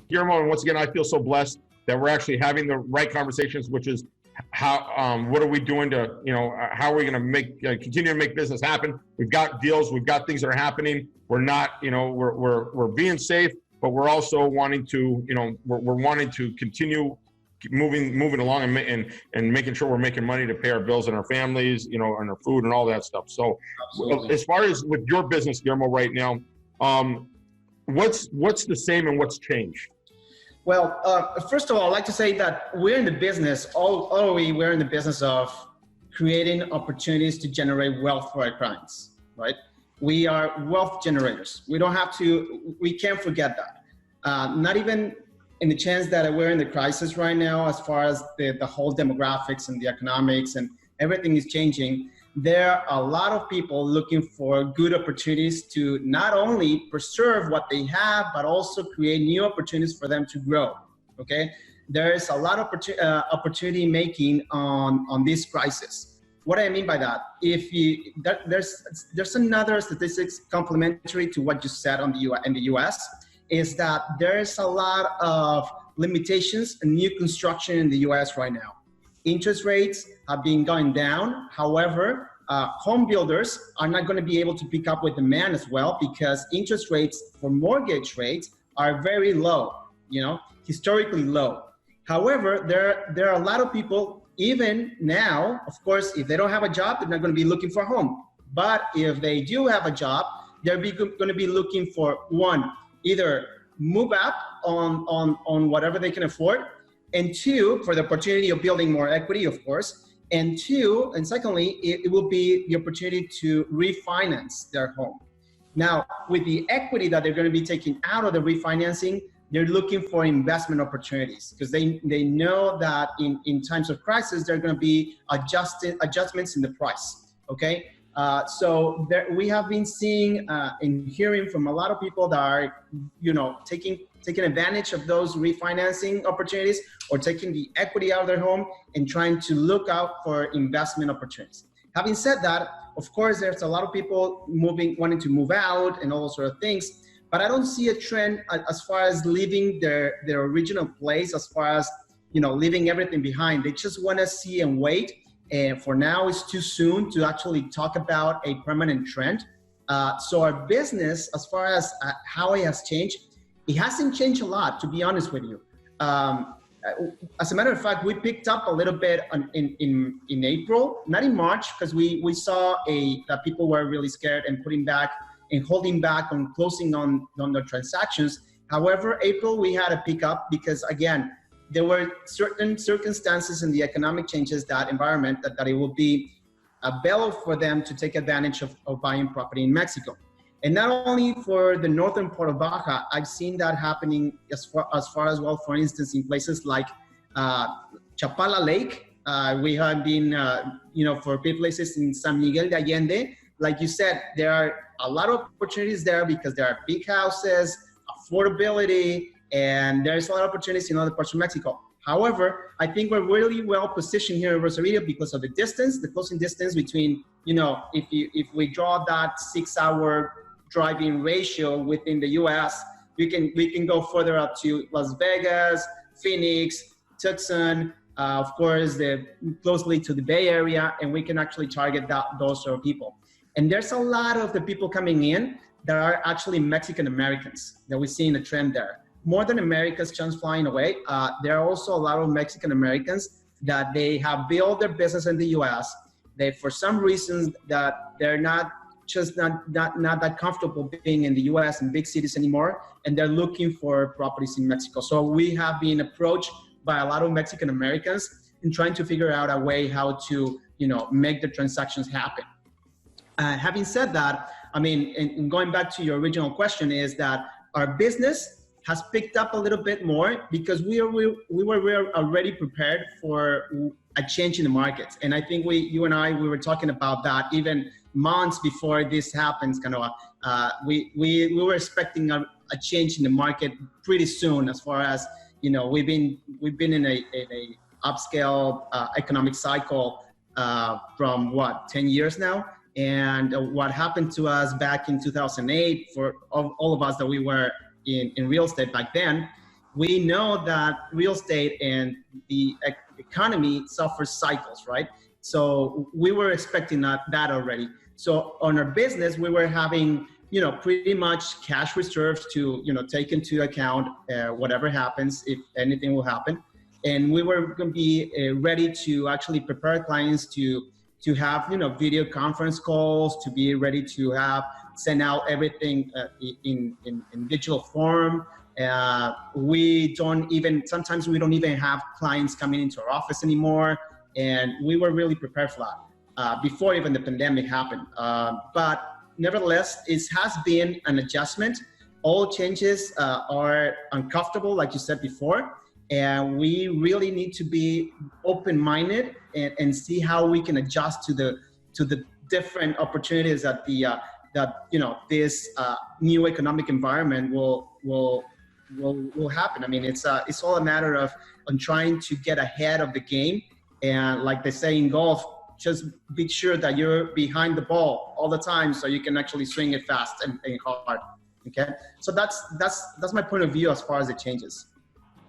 Guillermo, and once again, I feel so blessed that we're actually having the right conversations, which is how, what are we doing to, how are we going to continue to make business happen? We've got deals, we've got things that are happening. We're not, we're being safe, but we're also wanting to, we're wanting to continue moving along and making sure we're making money to pay our bills and our families, and our food and all that stuff. So as far as with your business, Guillermo, right now, what's the same and what's changed? Well, first of all, I'd like to say that we're in the business, we're in the business of creating opportunities to generate wealth for our clients, right? We are wealth generators. We can't forget that. Not even in the chance that we're in the crisis right now, as far as the whole demographics and the economics and everything is changing. There are a lot of people looking for good opportunities to not only preserve what they have, but also create new opportunities for them to grow, okay? There is a lot of opportunity making on this crisis. What do I mean by that? There's another statistics complementary to what you said in the US, is that there's a lot of limitations and new construction in the US right now. Interest rates have been going down. However, home builders are not going to be able to pick up with demand as well, because interest rates for mortgage rates are very low, historically low. However, there are a lot of people, even now, of course, if they don't have a job, they're not going to be looking for a home. But if they do have a job, they're going to be looking for, one, either move up on whatever they can afford, and two, for the opportunity of building more equity, of course, and secondly, it will be the opportunity to refinance their home. Now, with the equity that they're going to be taking out of the refinancing, they're looking for investment opportunities, because they know that in times of crisis, there are going to be adjustments in the price, okay? So we have been seeing and hearing from a lot of people that are, taking advantage of those refinancing opportunities, or taking the equity out of their home and trying to look out for investment opportunities. Having said that, of course, there's a lot of people wanting to move out and all those sort of things, but I don't see a trend as far as leaving their original place, as far as, leaving everything behind. They just want to see and wait. And for now, it's too soon to actually talk about a permanent trend. So our business, as far as how it has changed, it hasn't changed a lot, to be honest with you. As a matter of fact, we picked up a little bit in April, not in March, because we saw that people were really scared and putting back and holding back on closing on their transactions. However, April, we had a pickup because, again, there were certain circumstances in the economic changes, that environment, that it will be available for them to take advantage of buying property in Mexico. And not only for the northern part of Baja, I've seen that happening as far as well, for instance, in places like Chapala Lake. We have been, for places in San Miguel de Allende. Like you said, there are a lot of opportunities there because there are big houses, affordability, and there's a lot of opportunities in other parts of Mexico. However, I think we're really well positioned here in 𝗪𝗁𝗃 because of the distance, the closing distance between, if we draw that 6-hour driving ratio within the US, we can go further up to Las Vegas, Phoenix, Tucson, of course, closely to the Bay Area, and we can actually target those sort of people. And there's a lot of the people coming in that are actually Mexican Americans that we see in the trend there. More than America's chance flying away, there are also a lot of Mexican Americans that they have built their business in the US. They, for some reasons, that they're not that comfortable being in the US and big cities anymore, and they're looking for properties in Mexico. So we have been approached by a lot of Mexican Americans in trying to figure out a way how to, make the transactions happen. Having said that, I mean, and going back to your original question, is that our business has picked up a little bit more because we were already prepared for a change in the market. And I think you and I were talking about that even months before this happens. We were expecting a change in the market pretty soon, as far as, we've been in a upscale economic cycle from 10 years now. And what happened to us back in 2008, for all of us that we were in real estate back then, we know that real estate and the economy suffers cycles, right? So we were expecting that already. So on our business, we were having, pretty much cash reserves to, take into account whatever happens, if anything will happen. And we were going to be ready to actually prepare clients to have, video conference calls, to be ready to send out everything in digital form. Sometimes we don't even have clients coming into our office anymore. And we were really prepared for that before even the pandemic happened. But nevertheless, it has been an adjustment. All changes are uncomfortable, like you said before. And we really need to be open-minded and see how we can adjust to the different opportunities that this new economic environment will happen. I mean, it's all a matter of trying to get ahead of the game. And like they say in golf, just be sure that you're behind the ball all the time so you can actually swing it fast and hard. Okay, so that's my point of view as far as the changes.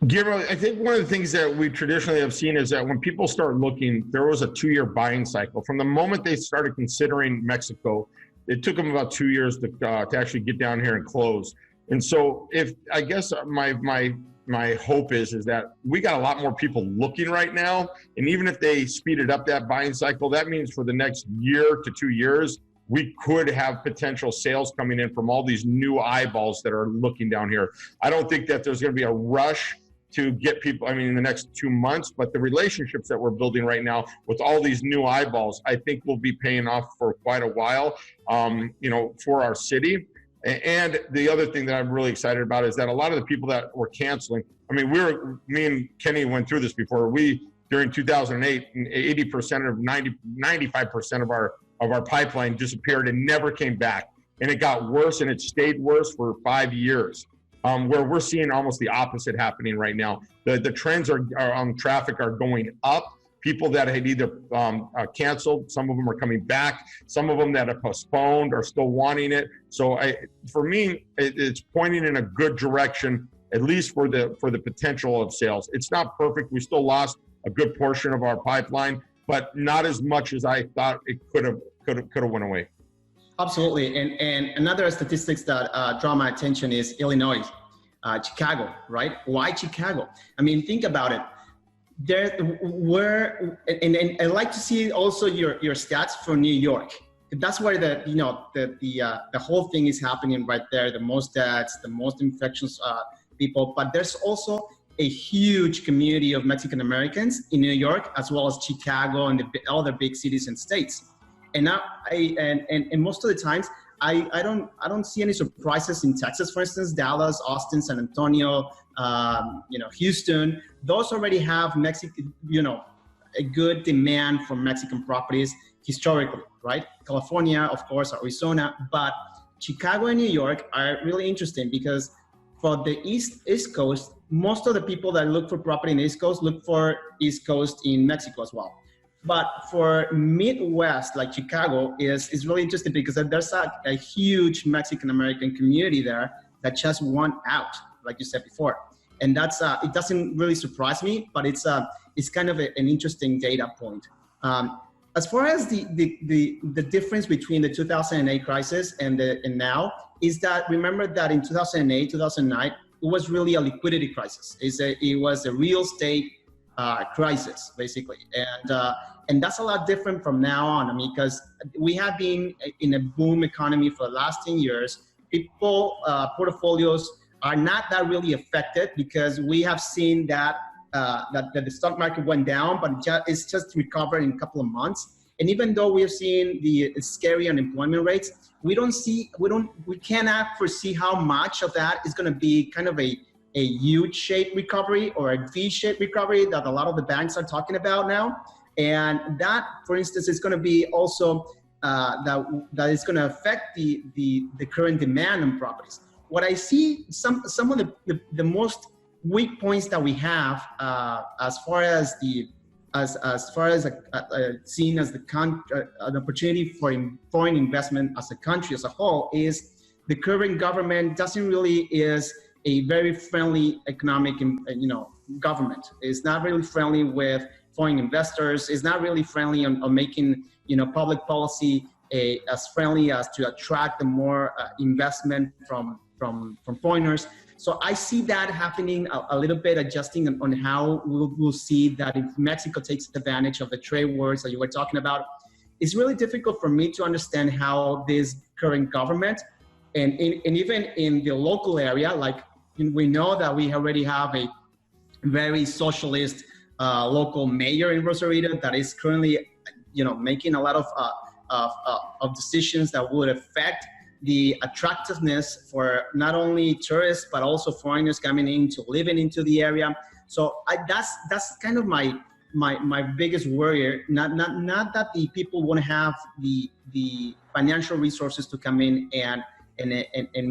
Guillermo, I think one of the things that we traditionally have seen is that when people start looking, there was a 2-year buying cycle. From the moment they started considering Mexico, it took them about 2 years to actually get down here and close. And so, I guess my hope is that we got a lot more people looking right now, and even if they speeded up that buying cycle, that means for the next year to 2 years, we could have potential sales coming in from all these new eyeballs that are looking down here. I don't think that there's going to be a rush to get people, in the next 2 months, but the relationships that we're building right now with all these new eyeballs, I think will be paying off for quite a while, for our city. And the other thing that I'm really excited about is that a lot of the people that were canceling, me and Kenny went through this before. During 2008, 95% of our pipeline disappeared and never came back. And it got worse, and it stayed worse for 5 years. Where we're seeing almost the opposite happening right now. The trends on traffic are going up. People that had either canceled, some of them are coming back. Some of them that are postponed are still wanting it. So for me, it's pointing in a good direction, at least for the potential of sales. It's not perfect. We still lost a good portion of our pipeline, but not as much as I thought it could have went away. Absolutely. And another statistics that draw my attention is Illinois, Chicago, right? Why Chicago? Think about it. And I like to see also your stats for New York. That's where the whole thing is happening right there. The most deaths, the most infections, people. But there's also a huge community of Mexican Americans in New York, as well as Chicago and the other big cities and states. And now, and most of the times, I don't see any surprises in Texas, for instance. Dallas, Austin, San Antonio, Houston. Those already have Mexican, a good demand for Mexican properties historically, right? California, of course, Arizona, but Chicago and New York are really interesting because for the East Coast, most of the people that look for property in the East Coast look for East Coast in Mexico as well. But for Midwest, like Chicago, is really interesting because there's a huge Mexican-American community there that just want out, like you said before. And that's it doesn't really surprise me, but it's kind of an interesting data point. As far as the difference between the 2008 crisis and now is that, remember that in 2008, 2009, it was really a liquidity crisis. It was a real estate crisis, basically. And that's a lot different from now on. Because we have been in a boom economy for the last 10 years. People, portfolios are not that really affected because we have seen that the stock market went down, but it's just recovered in a couple of months. And even though we have seen the scary unemployment rates, we cannot foresee how much of that is going to be kind of a U-shaped recovery or a V-shaped recovery that a lot of the banks are talking about now. And that, for instance, is going to be also that is going to affect the current demand on properties. What I see, some of the most weak points that we have as far as seen as an opportunity for foreign investment as a country as a whole is the current government doesn't really is a very friendly economic, government. It's not really friendly with foreign investors. It's not really friendly on making, public policy as friendly as to attract the more investment from foreigners. So I see that happening a little bit, adjusting on how we'll see that if Mexico takes advantage of the trade wars that you were talking about. It's really difficult for me to understand how this current government and even in the local area, like we know that we already have a very socialist local mayor in Rosarito that is currently, making a lot of decisions that would affect the attractiveness for not only tourists but also foreigners coming in to living into the area. So that's kind of my biggest worry. Not that the people won't have the financial resources to come in and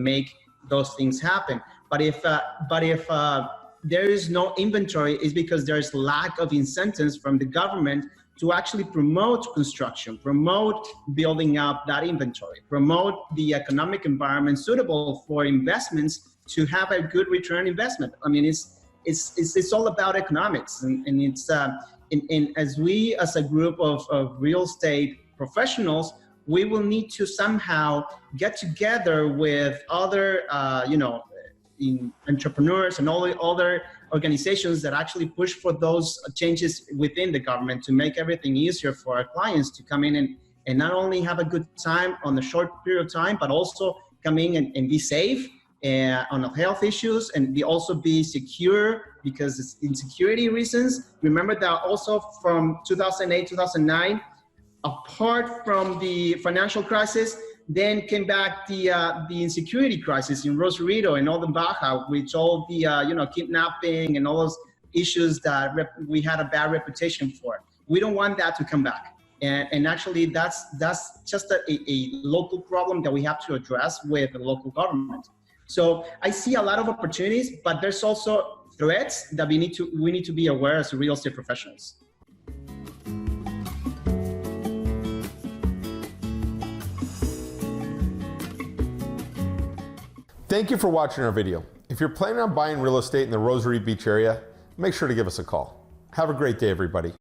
make those things happen. But if there is no inventory, it's because there's lack of incentives from the government to actually promote construction, promote building up that inventory, promote the economic environment suitable for investments to have a good return on investment. I mean, it's all about economics, and it's as we as a group of real estate professionals, we will need to somehow get together with other entrepreneurs and all the other organizations that actually push for those changes within the government to make everything easier for our clients to come in and not only have a good time on a short period of time, but also come in and be safe on the health issues and also be secure, because it's insecurity reasons. Remember that also from 2008, 2009, apart from the financial crisis, then came back the insecurity crisis in Rosarito and all the Baja, which all the kidnapping and all those issues that we had a bad reputation for. We don't want that to come back, and actually that's just a local problem that we have to address with the local government. So I see a lot of opportunities, but there's also threats that we need to be aware as real estate professionals. Thank you for watching our video. If you're planning on buying real estate in the Rosarito Beach area, make sure to give us a call. Have a great day, everybody.